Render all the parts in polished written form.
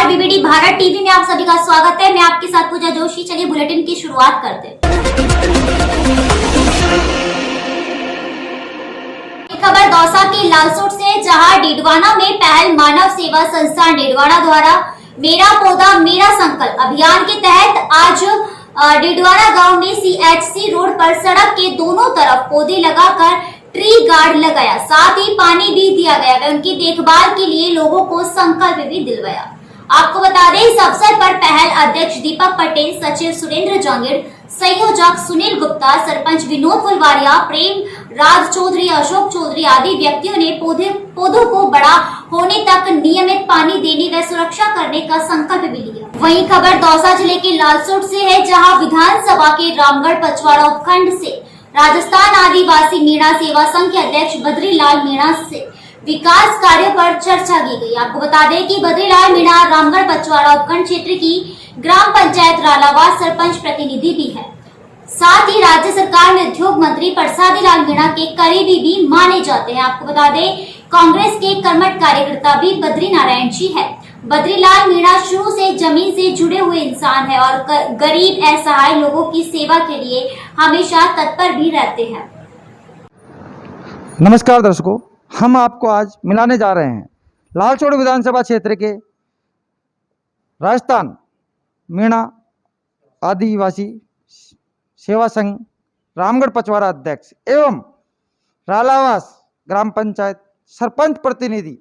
नमस्कार, BBD Bharat TV में आप सभी का स्वागत है। मैं आपके साथ पूजा जोशी। चलिए बुलेटिन की शुरुआत करते हैं। खबर दौसा के लालसोट से, जहां डीडवाना में पहल मानव सेवा संस्थान डीडवाना द्वारा मेरा पौधा मेरा संकल्प अभियान के तहत आज डीडवाना गांव में CHC रोड पर सड़क के दोनों तरफ पौधे लगाकर ट्री गार्ड लगाया, साथ ही पानी भी दिया गया व उनकी देखभाल के लिए लोगों को संकल्प भी दिलवाया। आपको बता दें, इस अवसर पर पहल अध्यक्ष दीपक पटेल, सचिव सुरेंद्र जांगिड़, संयोजक सुनील गुप्ता, सरपंच विनोद फुलवारिया, प्रेम राज चौधरी, अशोक चौधरी आदि व्यक्तियों ने पौधों को बड़ा होने तक नियमित पानी देने व सुरक्षा करने का संकल्प भी लिया। वहीं खबर दौसा जिले के लालसोट से है, जहां विधानसभा के रामगढ़ पचवाड़ा उपखंड से राजस्थान आदिवासी मीणा सेवा संघ के अध्यक्ष बद्रीलाल मीणा से विकास कार्यों पर चर्चा की गई। आपको बता दें कि बद्रीलाल मीणा रामगढ़ पचवाड़ा उपखंड क्षेत्र की ग्राम पंचायत रालावास सरपंच प्रतिनिधि भी है, साथ ही राज्य सरकार में उद्योग मंत्री प्रसादी लाल मीणा के करीबी भी माने जाते हैं। आपको बता दें, कांग्रेस के कर्मठ कार्यकर्ता भी बद्री नारायण जी है। बद्रीलाल मीणा शुरू से जमीन से जुड़े हुए इंसान है और गरीब असहाय लोगों की सेवा के लिए हमेशा तत्पर भी रहते हैं। नमस्कार दर्शकों, हम आपको आज मिलाने जा रहे हैं लालसोट विधानसभा क्षेत्र के राजस्थान मीणा आदिवासी सेवा संघ रामगढ़ पचवाड़ा अध्यक्ष एवं रालावास ग्राम पंचायत सरपंच प्रतिनिधि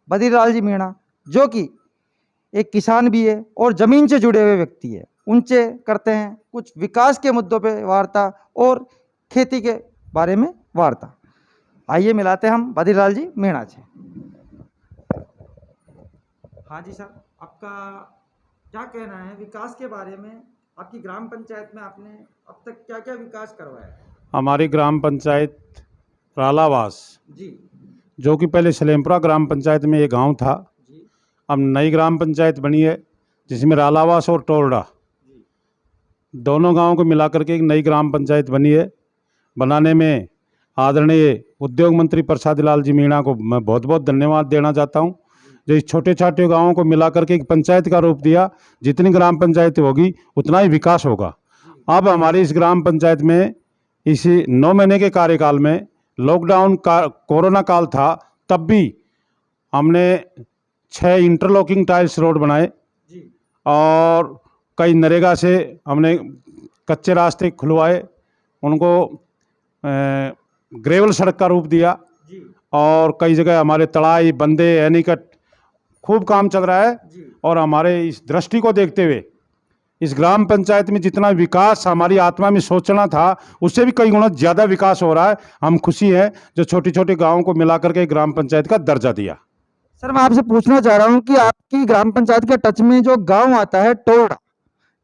बद्रीलाल जी मीणा, जो कि एक किसान भी है और ज़मीन से जुड़े हुए व्यक्ति है। उनसे करते हैं कुछ विकास के मुद्दों पे वार्ता और खेती के बारे में वार्ता। आइए मिलाते हैं हम बद्रीलाल जी मीणा से। हाँ जी सर, आपका क्या कहना है विकास के बारे में? आपकी ग्राम पंचायत में आपने अब तक क्या क्या विकास करवाया है? हमारी ग्राम पंचायत रालावास जी जो कि पहले सलेमपुरा ग्राम पंचायत में ये गांव था, जी अब नई ग्राम पंचायत बनी है जिसमें रालावास और टोरडा दोनों गांवों को मिलाकर के एक नई ग्राम पंचायत बनी है। बनाने में आदरणीय उद्योग मंत्री प्रसादी लाल जी मीणा को मैं बहुत बहुत धन्यवाद देना चाहता हूं, जो इस छोटे छोटे गांवों को मिलाकर के एक पंचायत का रूप दिया। जितनी ग्राम पंचायत होगी उतना ही विकास होगा। अब हमारी इस ग्राम पंचायत में इस 9 महीने के कार्यकाल में लॉकडाउन का कोरोना काल था, तब भी हमने 6 इंटरलॉकिंग टाइल्स रोड बनाए जी और कई नरेगा से हमने कच्चे रास्ते खुलवाए, उनको ग्रेवल सड़क का रूप दिया जी और कई जगह हमारे तड़ाई बंदे एनीकट खूब काम चल रहा है। जी और हमारे इस दृष्टि को देखते हुए इस ग्राम पंचायत में जितना विकास हमारी आत्मा में सोचना था उससे भी कई गुना ज़्यादा विकास हो रहा है। हम खुशी हैं जो छोटे छोटे गाँवों को मिलाकर के ग्राम पंचायत का दर्जा दिया। सर, मैं आपसे पूछना चाह रहा हूँ कि आपकी ग्राम पंचायत के टच में जो गांव आता है टोरडा,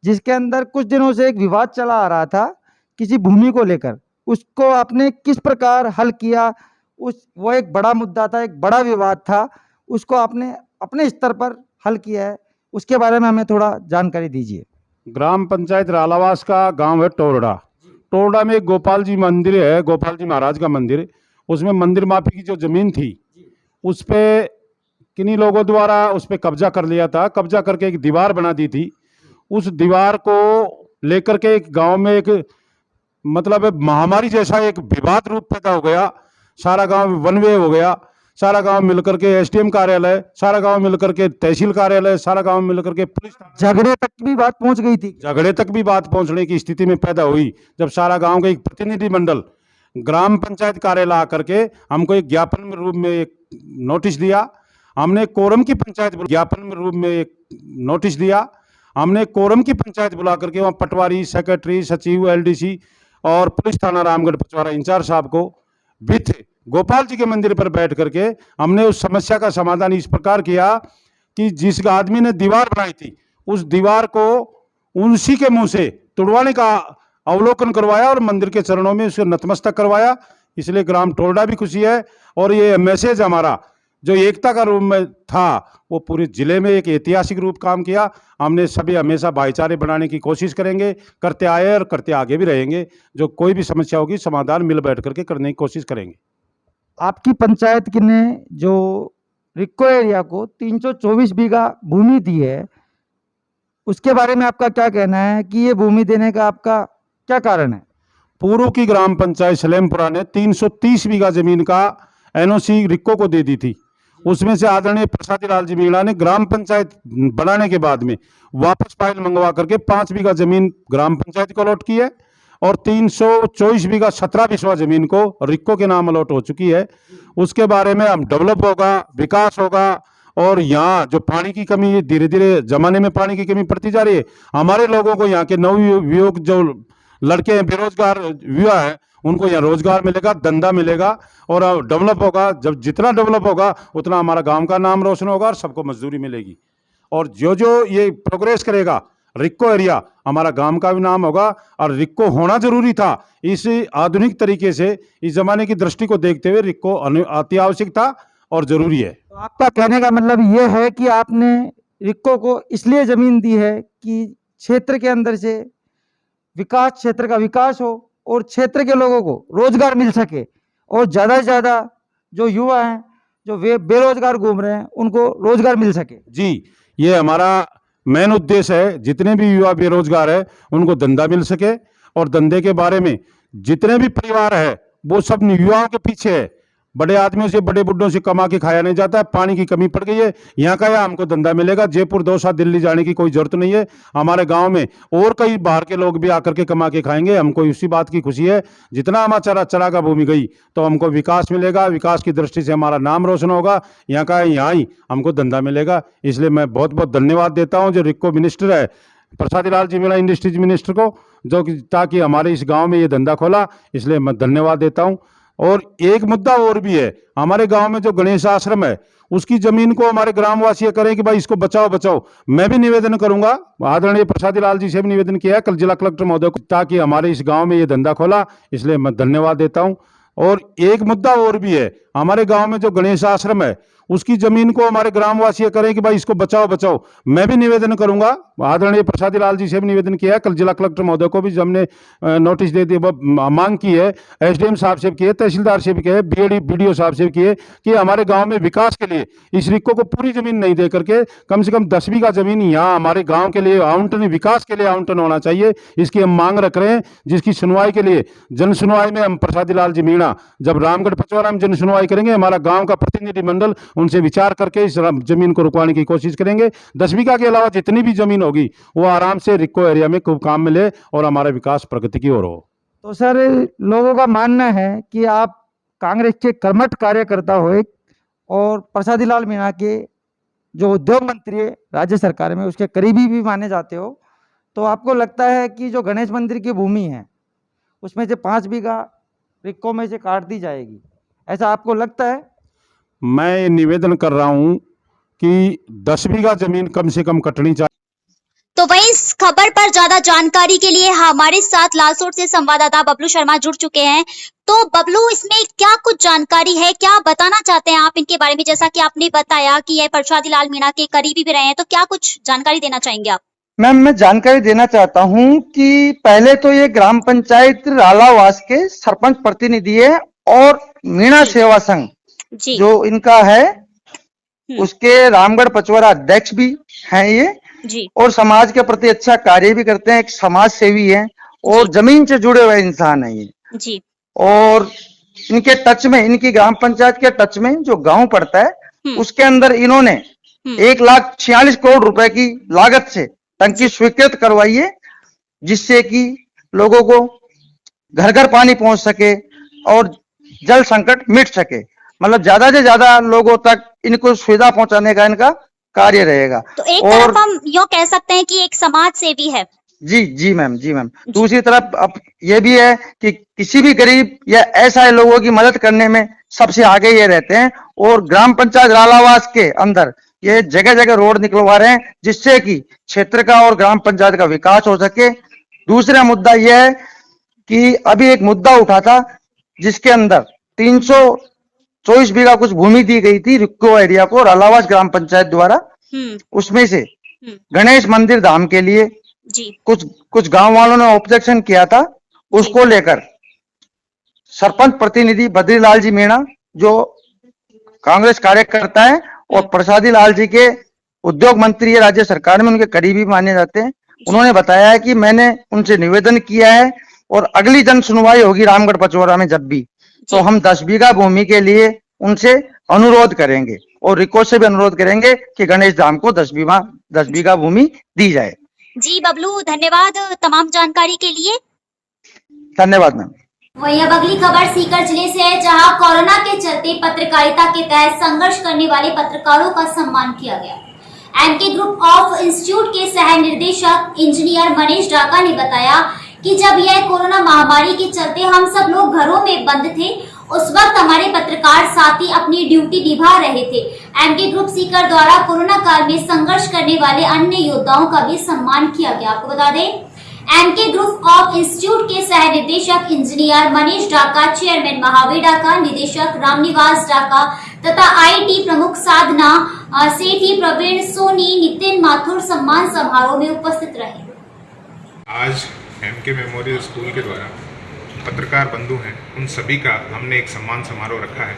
जिसके अंदर कुछ दिनों से एक विवाद चला आ रहा था किसी भूमि को लेकर, उसको आपने किस प्रकार हल किया? वो एक बड़ा मुद्दा था, एक बड़ा विवाद था, उसको आपने अपने स्तर पर हल किया है, उसके बारे में हमें थोड़ा जानकारी दीजिए। ग्राम पंचायत रालावास का गांव है टोरडा। टोरडा में एक गोपाल जी मंदिर है, गोपाल जी महाराज का मंदिर। उसमें मंदिर माफी की जो ज़मीन थी उस पर किन्हीं लोगों द्वारा उस पर कब्जा कर लिया था। कब्जा करके एक दीवार बना दी थी। उस दीवार को लेकर के एक गांव में एक मतलब महामारी जैसा एक विवाद रूप पैदा हो गया। सारा गांव वन वे हो गया। सारा गांव मिलकर के SDM कार्यालय, सारा गांव मिलकर के तहसील कार्यालय, सारा गांव मिलकर के पुलिस, झगड़े तक भी बात पहुंच गई थी। झगड़े तक भी बात पहुंचने की स्थिति में पैदा हुई जब सारा गांव का एक प्रतिनिधिमंडल ग्राम पंचायत कार्यालय आकर के हमको एक ज्ञापन में रूप में एक नोटिस दिया। हमने कोरम की पंचायत ज्ञापन में रूप में एक नोटिस दिया। हमने कोरम की पंचायत बुला करके वहाँ पटवारी, सेक्रेटरी, सचिव, LDC और पुलिस थाना रामगढ़ पचवाड़ा इंचार्ज साहब को विथ गोपाल जी के मंदिर पर बैठ करके हमने उस समस्या का समाधान इस प्रकार किया कि जिस आदमी ने दीवार बनाई थी उस दीवार को उसी के मुंह से तुड़वाने का अवलोकन करवाया और मंदिर के चरणों में उसे नतमस्तक करवाया। इसलिए ग्राम टोरडा भी खुशी है और ये मैसेज हमारा जो एकता का रूप में था वो पूरे जिले में एक ऐतिहासिक रूप काम किया। हमने सभी हमेशा भाईचारे बनाने की कोशिश करेंगे, करते आए और करते आगे भी रहेंगे। जो कोई भी समस्या होगी समाधान मिल बैठ करके करने की कोशिश करेंगे। आपकी पंचायत ने जो रिक्को एरिया को 324 बीघा भूमि दी है, उसके बारे में आपका क्या कहना है कि ये भूमि देने का आपका क्या कारण है? पूर्व की ग्राम पंचायत सलेमपुरा ने 330 बीघा जमीन का एनओसी रिक्को को दे दी थी। उसमें से आदरणीय प्रसादी लाल जी मीणा ने ग्राम पंचायत बनाने के बाद में वापस फाइल मंगवा करके 5 बीघा जमीन ग्राम पंचायत को अलॉट की है और 324 बीघा 17 बिस्वा जमीन को रिक्को के नाम अलॉट हो चुकी है। उसके बारे में हम डेवलप होगा, विकास होगा और यहाँ जो पानी की कमी धीरे धीरे जमाने में पानी की कमी पड़ती जा रही है, हमारे लोगों को यहाँ के नवयुवक जो लड़के हैं, बेरोजगार युवा है, उनको यहाँ रोजगार मिलेगा, धंधा मिलेगा और डेवलप होगा। जब जितना डेवलप होगा उतना हमारा गांव का नाम रोशन होगा और सबको मजदूरी मिलेगी। और जो जो ये प्रोग्रेस करेगा रिक्को एरिया, हमारा गांव का भी नाम होगा। और रिक्को होना जरूरी था, इस आधुनिक तरीके से इस जमाने की दृष्टि को देखते हुए रिक्को अति आवश्यक था और जरूरी है। तो आपका कहने का मतलब ये है कि आपने रिक्को को इसलिए जमीन दी है कि क्षेत्र के अंदर से विकास, क्षेत्र का विकास हो और क्षेत्र के लोगों को रोजगार मिल सके और ज़्यादा से ज़्यादा जो युवा हैं, जो वे बेरोजगार घूम रहे हैं, उनको रोजगार मिल सके। जी, ये हमारा मेन उद्देश्य है। जितने भी युवा बेरोजगार है उनको धंधा मिल सके और धंधे के बारे में जितने भी परिवार है वो सब युवाओं के पीछे है। बड़े आदमियों से, बड़े बुड्ढों से कमा के खाया नहीं जाता है। पानी की कमी पड़ गई है, यहाँ का या हमको धंधा मिलेगा। जयपुर, दौसा, दिल्ली जाने की कोई जरूरत नहीं है। हमारे गांव में और कई बाहर के लोग भी आकर के कमा के खाएंगे। हमको इसी बात की खुशी है, जितना हमारा चरागा भूमि गई तो हमको विकास मिलेगा, विकास की दृष्टि से हमारा नाम रोशन होगा, यहाँ का यहाँ ही हमको धंधा मिलेगा। इसलिए मैं बहुत बहुत धन्यवाद देता हूँ जो रिक्को मिनिस्टर है, प्रसादी लाल जी मीणा इंडस्ट्रीज मिनिस्टर को, जो ताकि हमारे इस गाँव में ये धंधा खोला, इसलिए मैं धन्यवाद देता हूँ। और एक मुद्दा और भी है, हमारे गांव में जो गणेश आश्रम है उसकी जमीन को हमारे ग्रामवासी करें कि भाई इसको बचाओ बचाओ। मैं भी निवेदन करूंगा, आदरणीय प्रसादी लाल जी से भी निवेदन किया है कल जिला कलेक्टर महोदय को, ताकि हमारे इस गांव में ये धंधा खोला, इसलिए मैं धन्यवाद देता हूं। और एक मुद्दा और भी है, हमारे गांव में जो गणेश आश्रम है उसकी जमीन को हमारे ग्रामवासी करें कि भाई इसको बचाओ बचाओ। मैं भी निवेदन करूंगा, आदरणीय प्रसादी लाल जी से भी निवेदन किया है कल जिला कलेक्टर महोदय को भी हमने नोटिस दे दी, मांग की है, एसडीएम साहब से भी की है, तहसीलदार से भी की है, बीडीओ साहब से भी की है कि हमारे गांव में विकास के लिए इस रिक्को को पूरी जमीन नहीं दे करके कम से कम 10 बीघा जमीन यहाँ हमारे गाँव के लिए आवंटन, विकास के लिए आवंटन होना चाहिए। इसकी हम मांग रख रहे हैं, जिसकी सुनवाई के लिए जन सुनवाई में हम प्रसादी लाल जी मीणा जब रामगढ़ पचवारा में जन सुनवाई करेंगे, हमारा गांव का प्रतिनिधिमंडल उनसे विचार करके इस जमीन को रुकवाने की कोशिश करेंगे। 10 बीघा के अलावा जितनी भी जमीन होगी वो आराम से रिक्को एरिया में खूब काम मिले और हमारा विकास प्रगति की ओर हो। तो सर, लोगों का मानना है कि आप कांग्रेस के कर्मठ कार्यकर्ता हो और प्रसादी लाल मीणा के जो उद्योग मंत्री है राज्य सरकार में उसके करीबी भी माने जाते हो, तो आपको लगता है कि जो गणेश मंदिर की भूमि है उसमें से 5 बीघा रिक्को में से काट दी जाएगी, ऐसा आपको लगता है? मैं निवेदन कर रहा हूं कि 10 बीघा जमीन कम से कम कटनी चाहिए। तो वहीं इस खबर पर ज्यादा जानकारी के लिए हमारे साथ लालसोट से संवाददाता बबलू शर्मा जुड़ चुके हैं। तो बबलू, इसमें क्या कुछ जानकारी है, क्या बताना चाहते हैं आप इनके बारे में? जैसा कि आपने बताया कि ये प्रसादी लाल मीणा के करीबी भी रहे हैं, तो क्या कुछ जानकारी देना चाहेंगे आप? मैम, मैं जानकारी देना चाहता हूं कि पहले तो ये ग्राम पंचायत रालावास के सरपंच प्रतिनिधि है और मीणा सेवा संघ जी जो इनका है उसके रामगढ़ पचवारा अध्यक्ष भी हैं ये जी और समाज के प्रति अच्छा कार्य भी करते हैं, एक समाज सेवी हैं और जमीन से जुड़े हुए इंसान हैं ये जी। और इनके टच में, इनकी ग्राम पंचायत के टच में जो गांव पड़ता है उसके अंदर इन्होंने 1,46 करोड़ रुपए की लागत से टंकी स्वीकृत करवाई है, जिससे कि लोगों को घर घर पानी पहुंच सके और जल संकट मिट सके। मतलब ज्यादा से ज्यादा लोगों तक इनको सुविधा पहुंचाने का इनका कार्य रहेगा। तो एक तरफ हम यूँ कह सकते हैं कि एक समाज सेवी है। जी जी मैम, जी मैम। दूसरी तरफ अब ये भी है कि किसी भी गरीब या असहाय लोगों की मदद करने में सबसे आगे ये रहते हैं और ग्राम पंचायत रालावास के अंदर ये जगह जगह रोड निकलवा रहे हैं, जिससे कि क्षेत्र का और ग्राम पंचायत का विकास हो सके। दूसरा मुद्दा यह है कि अभी एक मुद्दा उठा था जिसके अंदर 324 बीघा कुछ भूमि दी गई थी रिक्को एरिया को रालावास ग्राम पंचायत द्वारा, उसमें से गणेश मंदिर धाम के लिए जी कुछ गांव वालों ने ऑब्जेक्शन किया था। उसको लेकर सरपंच प्रतिनिधि बद्रीलाल जी मीणा जो कांग्रेस कार्यकर्ता है और प्रसादी लाल जी के उद्योग मंत्री है राज्य सरकार में, उनके करीबी माने जाते हैं। उन्होंने बताया है कि मैंने उनसे निवेदन किया है और अगली जन सुनवाई होगी रामगढ़ पचौरा में जब भी, तो हम 10 बीघा भूमि के लिए उनसे अनुरोध करेंगे और रिको से भी अनुरोध करेंगे कि गणेश धाम को 10 बीघा भूमि दी जाए। जी बबलू, धन्यवाद तमाम जानकारी के लिए। धन्यवाद मैम। वहीं अब अगली खबर सीकर जिले से है, जहां कोरोना के चलते पत्रकारिता के तहत संघर्ष करने वाले पत्रकारों का सम्मान किया गया। एमके ग्रुप ऑफ इंस्टीट्यूट के सह निर्देशक इंजीनियर मनीष डाका ने बताया कि जब यह कोरोना महामारी के चलते हम सब लोग घरों में बंद थे, उस वक्त हमारे पत्रकार साथी अपनी ड्यूटी निभा रहे थे। एमके ग्रुप सीकर द्वारा कोरोना काल में संघर्ष करने वाले अन्य योद्धाओं का भी सम्मान किया गया। आपको बता दें, एमके ग्रुप ऑफ इंस्टीट्यूट के सह निदेशक इंजीनियर मनीष डाका, चेयरमैन महावीर डाका, निदेशक रामनिवास डाका तथा आईटी प्रमुख साधना सेठी, प्रवीण सोनी, नितिन माथुर सम्मान समारोह में उपस्थित रहे। आज एमके मेमोरियल स्कूल के द्वारा पत्रकार बंधु हैं उन सभी का हमने एक सम्मान समारोह रखा है।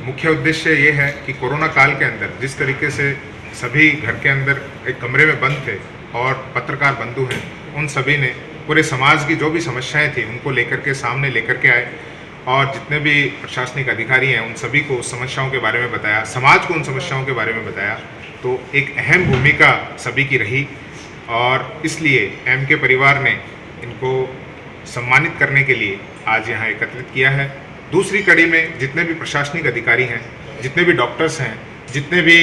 मुख्य उद्देश्य ये है कि कोरोना काल के अंदर जिस तरीके से सभी घर के अंदर एक कमरे में बंद थे और पत्रकार बंधु हैं, उन सभी ने पूरे समाज की जो भी समस्याएं थी उनको लेकर के सामने लेकर के आए और जितने भी प्रशासनिक अधिकारी हैं उन सभी को उस समस्याओं के बारे में बताया, समाज को उन समस्याओं के बारे में बताया। तो एक अहम भूमिका सभी की रही और इसलिए एमके परिवार ने इनको सम्मानित करने के लिए आज यहाँ एकत्रित किया है। दूसरी कड़ी में जितने भी प्रशासनिक अधिकारी हैं, जितने भी डॉक्टर्स हैं, जितने भी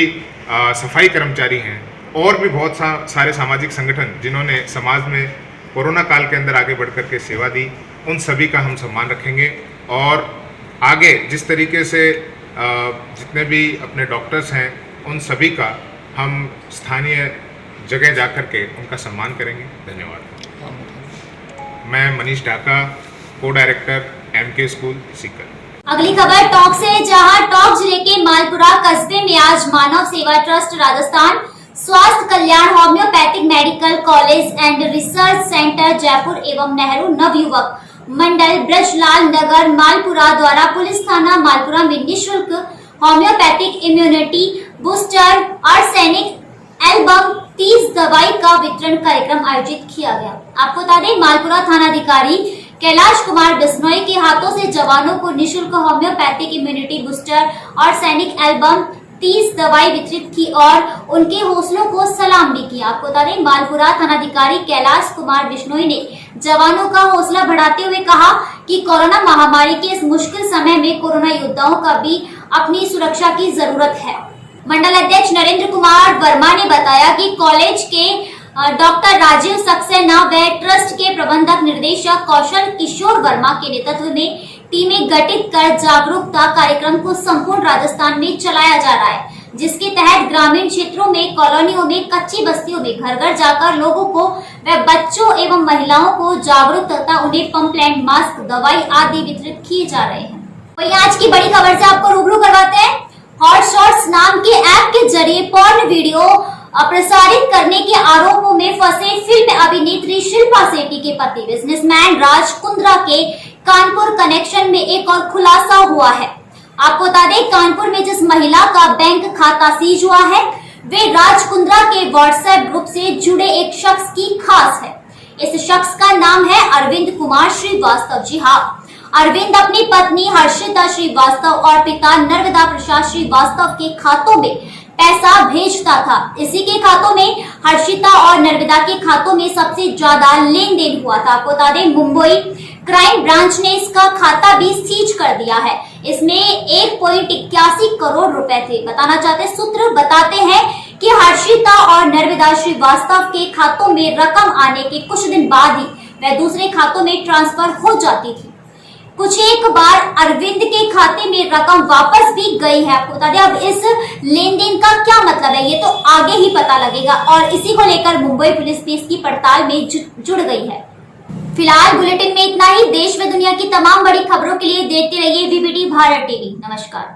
सफाई कर्मचारी हैं और भी बहुत सारे सामाजिक संगठन जिन्होंने समाज में कोरोना काल के अंदर आगे बढ़ कर के सेवा दी, उन सभी का हम सम्मान रखेंगे। और आगे जिस तरीके से जितने भी अपने डॉक्टर्स हैं उन सभी का हम स्थानीय जगह जा कर के उनका सम्मान करेंगे। धन्यवाद। मैं मनीष डाका, को डायरेक्टर एमके स्कूल सीकर। अगली खबर टोंक से, जहां टोंक जिले के मालपुरा कस्बे में आज मानव सेवा ट्रस्ट राजस्थान स्वास्थ्य कल्याण homeopathic medical college and research centre Jaipur एवं नेहरू नवयुवक मंडल ब्रजलाल नगर मालपुरा द्वारा पुलिस थाना मालपुरा में निःशुल्क homeopathic immunity booster arsenic album 30 दवाई का वितरण कार्यक्रम आयोजित किया गया। आपको बता दें, मालपुरा थानाधिकारी कैलाश कुमार बिश्नोई के हाथों से जवानों को निःशुल्क होम्योपैथिक इम्यूनिटी बूस्टर और सैनिक एल्बम 30 दवाई वितरित की और उनके हौसलों को सलाम भी किया। आपको बता दें, मालपुरा थानाधिकारी कैलाश कुमार बिश्नोई ने जवानों का हौसला बढ़ाते हुए कहा कि कोरोना महामारी के इस मुश्किल समय में कोरोना योद्धाओं का भी अपनी सुरक्षा की जरूरत है। मंडल अध्यक्ष नरेंद्र कुमार वर्मा ने बताया कि कॉलेज के डॉक्टर राजीव सक्सेना व ट्रस्ट के प्रबंधक निर्देशक कौशल किशोर वर्मा के नेतृत्व में टीमें गठित कर जागरूकता कार्यक्रम को संपूर्ण राजस्थान में चलाया जा रहा है, जिसके तहत ग्रामीण क्षेत्रों में, कॉलोनियों में, कच्ची बस्तियों में घर घर जाकर लोगों को व बच्चों एवं महिलाओं को जागरूक तथा उन्हें पंपलेट, मास्क, दवाई आदि वितरित किए जा रहे हैं। वही आज की बड़ी खबर से आपको रूबरू करवाते हैं। हॉट शॉट्स नाम के ऐप के जरिए पोर्न वीडियो प्रसारित करने के आरोपों में फंसे फिल्म अभिनेत्री शिल्पा शेट्टी के पति बिजनेसमैन राज कुंद्रा के कानपुर कनेक्शन में एक और खुलासा हुआ है। आपको बता दें, कानपुर में जिस महिला का बैंक खाता सीज हुआ है वे राज कुंद्रा के व्हाट्सएप ग्रुप से जुड़े एक शख्स की खास है। इस शख्स का नाम है अरविंद कुमार श्रीवास्तव। जी हाँ, अरविंद अपनी पत्नी हर्षिता श्रीवास्तव और पिता नर्मदा प्रसाद श्रीवास्तव के खातों में पैसा भेजता था। इसी के खातों में हर्षिता और नर्मदा के खातों में सबसे ज्यादा लेन देन हुआ था। आपको बता दें, मुंबई क्राइम ब्रांच ने इसका खाता भी सीज कर दिया है। इसमें 1.81 करोड़ रुपए थे। बताना चाहते सूत्र बताते हैं कि हर्षिता और नर्मदा श्रीवास्तव के खातों में रकम आने के कुछ दिन बाद ही वह दूसरे खातों में ट्रांसफर हो जाती थी। कुछ एक बार अरविंद के खाते में रकम वापस भी गई है। आपको बता दें, अब इस लेन देन का क्या मतलब है ये तो आगे ही पता लगेगा और इसी को लेकर मुंबई पुलिस भी इसकी पड़ताल में जुड़ गई है। फिलहाल बुलेटिन में इतना ही। देश व दुनिया की तमाम बड़ी खबरों के लिए देखते रहिए वीबीटी भारत टीवी। नमस्कार।